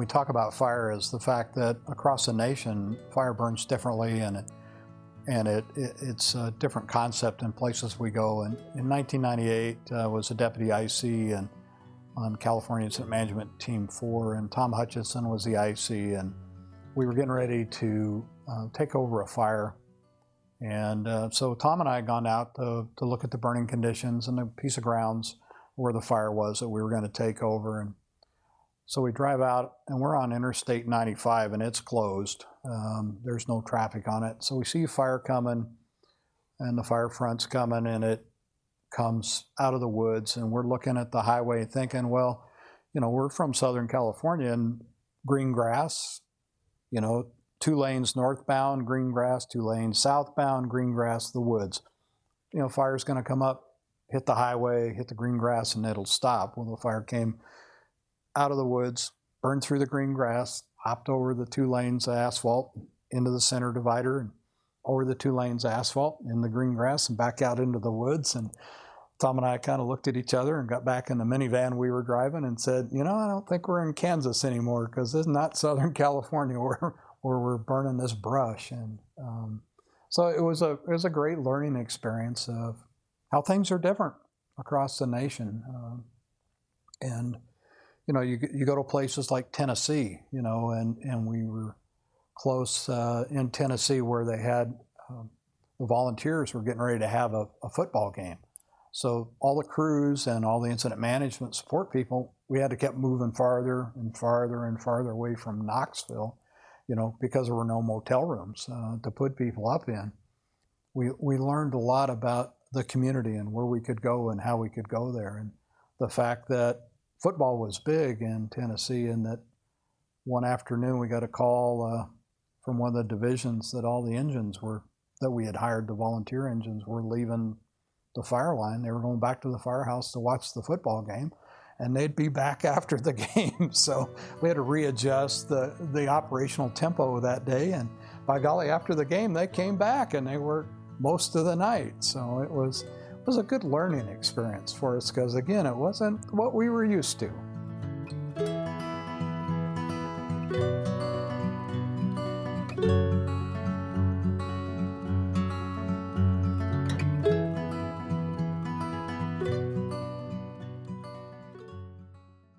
talk about fire is the fact that across the nation, fire burns differently, and it's a different concept in places we go. And in 1998, I was a deputy IC and on California Incident Management Team 4, and Tom Hutchison was the IC, and we were getting ready to take over a fire. And so Tom and I had gone out to look at the burning conditions and the piece of grounds where the fire was that we were going to take over. And so we drive out, and we're on Interstate 95, and it's closed. There's no traffic on it. So we see fire coming, and the fire front's coming, and it comes out of the woods, and we're looking at the highway thinking, well, you know, we're from Southern California, and green grass, you know, 2 lanes northbound, green grass, 2 lanes southbound, green grass, the woods. You know, fire's going to come up, hit the highway, hit the green grass, and it'll stop. Well, the fire came out of the woods, burned through the green grass, hopped over the 2 lanes of asphalt into the center divider, and over the 2 lanes of asphalt in the green grass and back out into the woods. And Tom and I kind of looked at each other and got back in the minivan we were driving and said, you know, I don't think we're in Kansas anymore, because this is not Southern California where we're burning this brush. And so it was a great learning experience of how things are different across the nation. And you know, you go to places like Tennessee, you know, and we were close in Tennessee where they had the volunteers were getting ready to have a football game. So all the crews and all the incident management support people, we had to keep moving farther and farther and farther away from Knoxville, you know, because there were no motel rooms to put people up in. We learned a lot about the community and where we could go and how we could go there, and the fact that football was big in Tennessee, and that one afternoon we got a call from one of the divisions that all the engines that we had hired, the volunteer engines, were leaving the fire line. They were going back to the firehouse to watch the football game, and they'd be back after the game. So we had to readjust the operational tempo that day, and by golly, after the game, they came back and they worked most of the night. So it was a good learning experience for us, because again, it wasn't what we were used to.